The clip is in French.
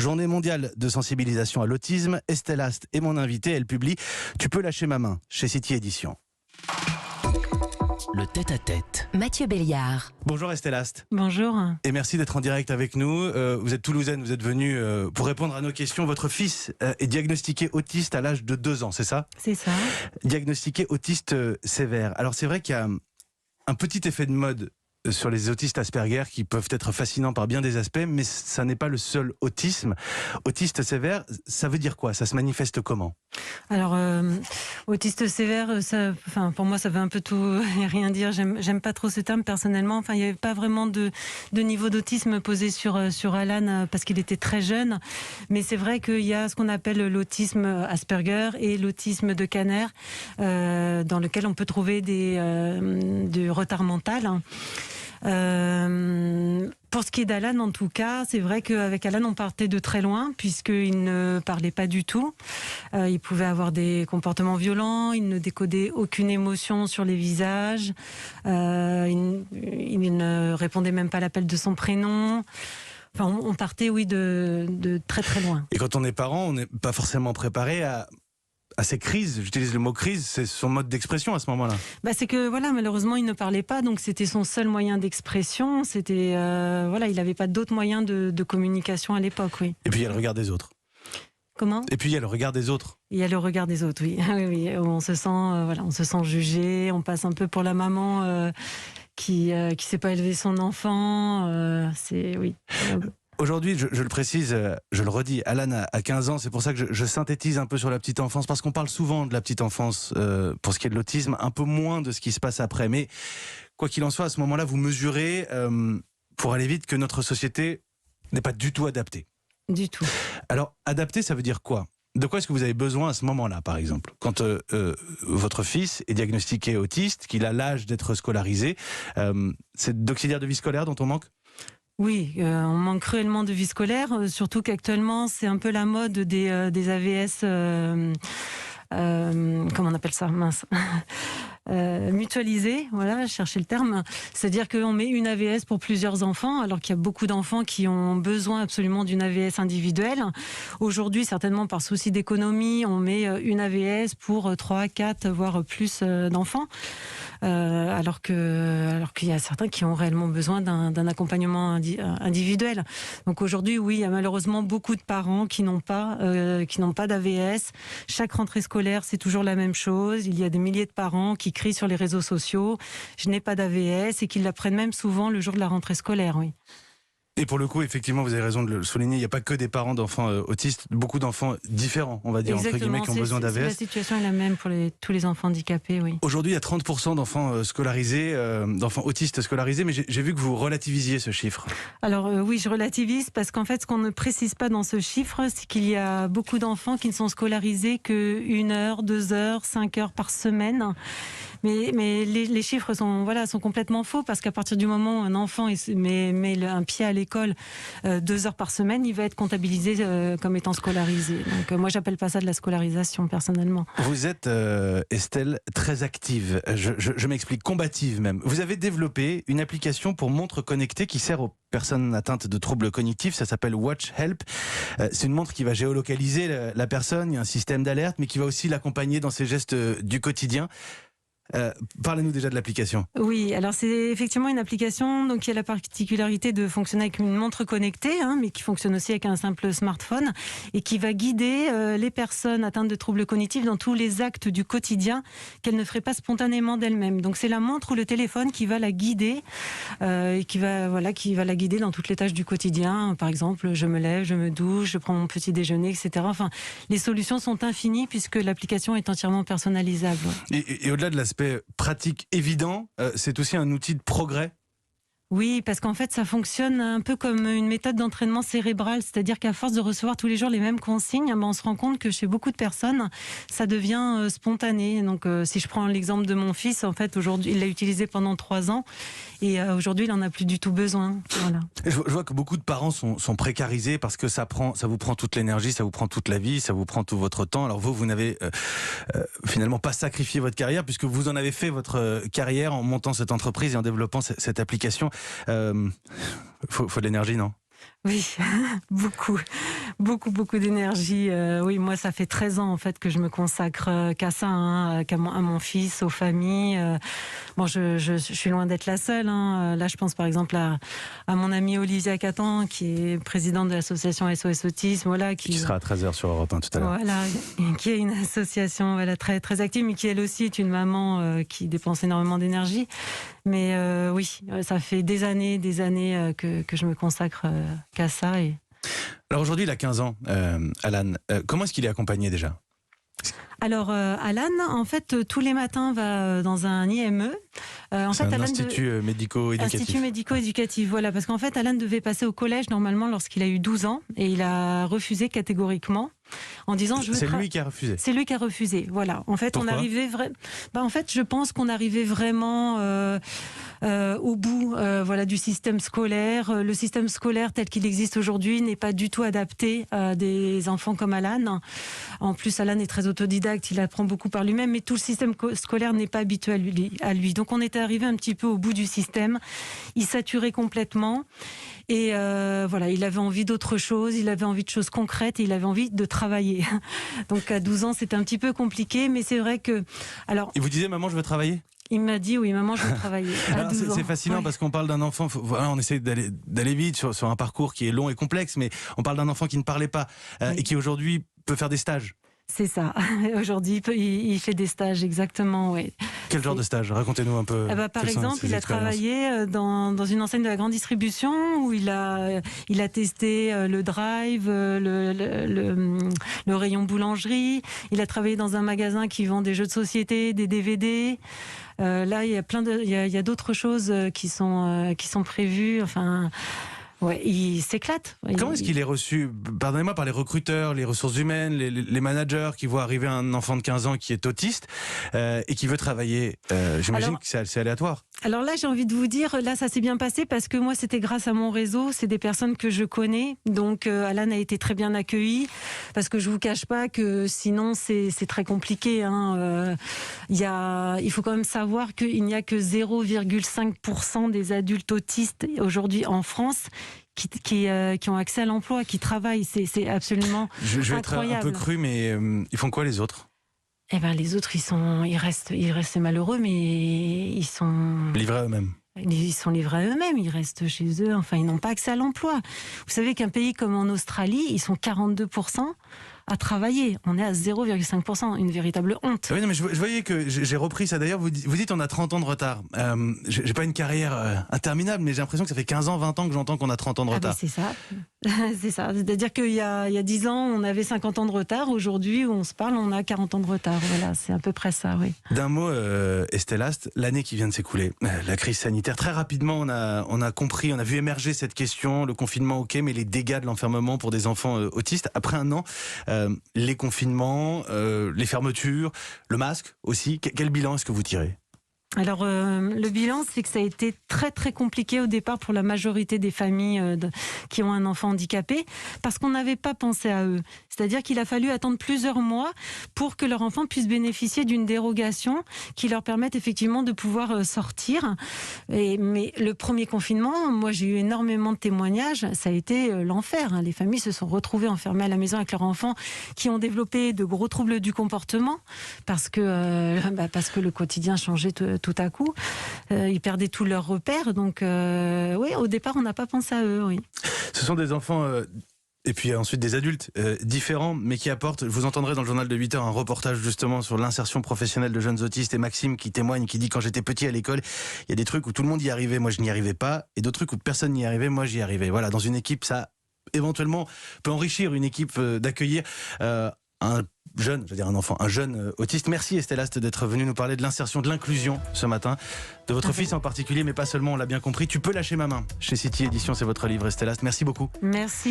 Journée mondiale de sensibilisation à l'autisme. Estelle Ast est mon invitée. Elle publie « Tu peux lâcher ma main » chez City Éditions. Le tête-à-tête. Mathieu Béliard. Bonjour Estelle Ast. Bonjour. Et merci d'être en direct avec nous. Vous êtes toulousaine, vous êtes venue pour répondre à nos questions. Votre fils est diagnostiqué autiste à l'âge de 2 ans, c'est ça ? C'est ça. Diagnostiqué autiste sévère. Alors c'est vrai qu'il y a un petit effet de mode sur les autistes Asperger qui peuvent être fascinants par bien des aspects, mais ça n'est pas le seul autisme. Autiste sévère, ça veut dire quoi ? Ça se manifeste comment ? Alors, autiste sévère, pour moi, ça veut un peu tout et rien dire. J'aime pas trop ce terme personnellement. Enfin, il n'y avait pas vraiment de niveau d'autisme posé sur Alan parce qu'il était très jeune. Mais c'est vrai qu'il y a ce qu'on appelle l'autisme Asperger et l'autisme de Kanner, dans lequel on peut trouver du retard mental. Pour ce qui est d'Alan, en tout cas, c'est vrai qu'avec Alan, on partait de très loin, puisqu'il ne parlait pas du tout. Il pouvait avoir des comportements violents, il ne décodait aucune émotion sur les visages, il ne répondait même pas à l'appel de son prénom. Enfin, on partait, oui, de très très loin. Et quand on est parent, on n'est pas forcément préparé à ces crises, j'utilise le mot crise, c'est son mode d'expression à ce moment-là. C'est que malheureusement il ne parlait pas, donc c'était son seul moyen d'expression. C'était il n'avait pas d'autres moyens de communication à l'époque, oui. Et puis il y a le regard des autres. Comment ? Et puis il y a le regard des autres. Il y a le regard des autres, oui. Oui, on se sent jugé, on passe un peu pour la maman qui sait pas élever son enfant. C'est oui. Aujourd'hui, je le précise, je le redis, Alan a 15 ans, c'est pour ça que je synthétise un peu sur la petite enfance, parce qu'on parle souvent de la petite enfance pour ce qui est de l'autisme, un peu moins de ce qui se passe après. Mais quoi qu'il en soit, à ce moment-là, vous mesurez, pour aller vite, que notre société n'est pas du tout adaptée. Du tout. Alors, adapté, ça veut dire quoi ? De quoi est-ce que vous avez besoin à ce moment-là, par exemple ? Quand votre fils est diagnostiqué autiste, qu'il a l'âge d'être scolarisé, c'est d'auxiliaire de vie scolaire dont on manque ? Oui, on manque cruellement de vie scolaire, surtout qu'actuellement c'est un peu la mode des AVS, comment on appelle ça ? Mince. Mutualisé, voilà, je cherchais le terme. C'est-à-dire qu'on met une AVS pour plusieurs enfants, alors qu'il y a beaucoup d'enfants qui ont besoin absolument d'une AVS individuelle. Aujourd'hui, certainement par souci d'économie, on met une AVS pour 3, 4, voire plus d'enfants. Alors qu'il y a certains qui ont réellement besoin d'un accompagnement individuel. Donc aujourd'hui, oui, il y a malheureusement beaucoup de parents qui n'ont pas d'AVS. Chaque rentrée scolaire, c'est toujours la même chose. Il y a des milliers de parents qui crient sur les réseaux sociaux « je n'ai pas d'AVS » et qui l'apprennent même souvent le jour de la rentrée scolaire, oui. Et pour le coup, effectivement, vous avez raison de le souligner, il n'y a pas que des parents d'enfants autistes, beaucoup d'enfants différents, on va dire, exactement, entre guillemets, qui ont besoin d'AVS. La situation est la même pour tous les enfants handicapés, oui. Aujourd'hui, il y a 30% d'enfants scolarisés, d'enfants autistes scolarisés, mais j'ai vu que vous relativisiez ce chiffre. Alors oui, je relativise parce qu'en fait, ce qu'on ne précise pas dans ce chiffre, c'est qu'il y a beaucoup d'enfants qui ne sont scolarisés que 1 heure, 2 heures, 5 heures par semaine. Mais les chiffres sont complètement faux, parce qu'à partir du moment où un enfant met un pied à l'école 2 heures par semaine, il va être comptabilisé comme étant scolarisé. Donc moi, j'appelle pas ça de la scolarisation, personnellement. Vous êtes, Estelle, très active. Je m'explique, combative même. Vous avez développé une application pour montre connectée qui sert aux personnes atteintes de troubles cognitifs. Ça s'appelle Watch Help. C'est une montre qui va géolocaliser la personne. Il y a un système d'alerte, mais qui va aussi l'accompagner dans ses gestes du quotidien. Parlez-nous déjà de l'application. Oui, alors c'est effectivement une application donc, qui a la particularité de fonctionner avec une montre connectée, mais qui fonctionne aussi avec un simple smartphone et qui va guider les personnes atteintes de troubles cognitifs dans tous les actes du quotidien qu'elles ne feraient pas spontanément d'elles-mêmes. Donc c'est la montre ou le téléphone qui va la guider et qui va la guider dans toutes les tâches du quotidien. Par exemple, je me lève, je me douche, je prends mon petit déjeuner, etc. Enfin, les solutions sont infinies puisque l'application est entièrement personnalisable. Et au-delà de l'aspect pratique évident, c'est aussi un outil de progrès. Oui, parce qu'en fait, ça fonctionne un peu comme une méthode d'entraînement cérébral, c'est-à-dire qu'à force de recevoir tous les jours les mêmes consignes, on se rend compte que chez beaucoup de personnes, ça devient spontané. Donc, si je prends l'exemple de mon fils, en fait, aujourd'hui, il l'a utilisé pendant 3 ans et aujourd'hui, il en a plus du tout besoin. Voilà. Je vois que beaucoup de parents sont précarisés parce que ça vous prend toute l'énergie, ça vous prend toute la vie, ça vous prend tout votre temps. Alors vous n'avez finalement pas sacrifié votre carrière puisque vous en avez fait votre carrière en montant cette entreprise et en développant cette application. Faut de l'énergie, non ? Oui, beaucoup. Beaucoup d'énergie. Oui, moi, ça fait 13 ans en fait que je me consacre qu'à ça, hein, à mon fils, aux familles. Bon, je suis loin d'être la seule. Hein. Là, je pense par exemple à mon amie Olivia Catan, qui est présidente de l'association SOS Autisme, voilà, Qui sera à 13h sur Europe 1 tout à l'heure. Voilà, qui est une association voilà, très active, mais qui elle aussi est une maman qui dépense énormément d'énergie. Mais oui, ça fait des années que je me consacre qu'à ça. Alors aujourd'hui, il a 15 ans, Alan. Comment est-ce qu'il est accompagné déjà ? Alors, Alan, en fait, tous les matins, va dans un IME. C'est un institut médico-éducatif. Institut médico-éducatif, voilà. Parce qu'en fait, Alan devait passer au collège normalement lorsqu'il a eu 12 ans. Et il a refusé catégoriquement en disant... C'est lui qui a refusé. C'est lui qui a refusé, voilà. En fait, Pourquoi ? En fait, je pense qu'on arrivait vraiment au bout voilà, du système scolaire. Le système scolaire tel qu'il existe aujourd'hui n'est pas du tout adapté à des enfants comme Alan. En plus, Alan est très autodidacte, il apprend beaucoup par lui-même, mais tout le système scolaire n'est pas habitué à lui. Donc on était arrivé un petit peu au bout du système. Il saturait complètement. Et voilà, il avait envie d'autre chose, il avait envie de choses concrètes et il avait envie de travailler. Donc à 12 ans, c'était un petit peu compliqué, mais c'est vrai que... Alors, il vous disait, maman, je veux travailler ? Il m'a dit, oui, maman, je veux travailler. C'est fascinant, ouais. Parce qu'on parle d'un enfant, voilà, on essaie d'aller vite sur un parcours qui est long et complexe, mais on parle d'un enfant qui ne parlait pas oui. Et qui aujourd'hui peut faire des stages. C'est ça. Aujourd'hui, il fait des stages, exactement. Ouais. Quel genre de stage ? Racontez-nous un peu. Par exemple, il a travaillé dans une enseigne de la grande distribution où il a testé le drive, le rayon boulangerie. Il a travaillé dans un magasin qui vend des jeux de société, des DVD. Là, il y a d'autres choses qui sont prévues. Enfin. Ouais, il s'éclate. Comment est-ce qu'il est reçu, pardonnez-moi, par les recruteurs, les ressources humaines, les managers qui voient arriver un enfant de 15 ans qui est autiste et qui veut travailler ? J'imagine que c'est aléatoire. Alors là, j'ai envie de vous dire, là, ça s'est bien passé parce que moi, c'était grâce à mon réseau. C'est des personnes que je connais. Donc, Alan a été très bien accueilli parce que je vous cache pas que sinon, c'est très compliqué. Hein. Il faut quand même savoir qu'il n'y a que 0,5% des adultes autistes aujourd'hui en France qui ont accès à l'emploi, qui travaillent. C'est absolument incroyable. Je vais être un peu cru, mais ils font quoi les autres ? Eh ben, les autres, ils restent malheureux, mais ils sont... livrés à eux-mêmes. Ils sont livrés à eux-mêmes, ils restent chez eux, enfin, ils n'ont pas accès à l'emploi. Vous savez qu'un pays comme en Australie, ils sont 42% à travailler. On est à 0,5%, une véritable honte. Oui, non, mais je voyais que j'ai repris ça d'ailleurs. Vous dites on a 30 ans de retard. J'ai pas une carrière interminable, mais j'ai l'impression que ça fait 15 ans, 20 ans que j'entends qu'on a 30 ans de retard. C'est ça. C'est ça. C'est-à-dire qu'il y a 10 ans, on avait 50 ans de retard. Aujourd'hui, où on se parle, on a 40 ans de retard. Voilà, c'est à peu près ça, oui. D'un mot, Estelle Ast, l'année qui vient de s'écouler, la crise sanitaire, très rapidement, on a compris, on a vu émerger cette question, le confinement, ok, mais les dégâts de l'enfermement pour des enfants autistes. Après un an, les confinements, les fermetures, le masque aussi. Quel bilan est-ce que vous tirez ? Alors, le bilan, c'est que ça a été très compliqué au départ pour la majorité des familles qui ont un enfant handicapé, parce qu'on n'avait pas pensé à eux. C'est-à-dire qu'il a fallu attendre plusieurs mois pour que leur enfant puisse bénéficier d'une dérogation qui leur permette effectivement de pouvoir sortir. Mais le premier confinement, moi j'ai eu énormément de témoignages, ça a été l'enfer. Les familles se sont retrouvées enfermées à la maison avec leurs enfants qui ont développé de gros troubles du comportement parce que le quotidien changeait tout à coup. Ils perdaient tous leurs repères. Donc oui, au départ, on n'a pas pensé à eux. Oui. Ce sont des enfants... Et puis ensuite des adultes différents, mais qui apportent, vous entendrez dans le journal de 8h un reportage justement sur l'insertion professionnelle de jeunes autistes, et Maxime qui témoigne, qui dit quand j'étais petit à l'école, il y a des trucs où tout le monde y arrivait, moi je n'y arrivais pas, et d'autres trucs où personne n'y arrivait, moi j'y arrivais. Voilà, dans une équipe, ça éventuellement peut enrichir une équipe d'accueillir un jeune, je veux dire un enfant, un jeune autiste. Merci Estelle Ast d'être venue nous parler de l'insertion, de l'inclusion ce matin, de votre fils en particulier, mais pas seulement, on l'a bien compris. Tu peux lâcher ma main. Chez City Édition, c'est votre livre Estelle Ast. Merci beaucoup. Merci.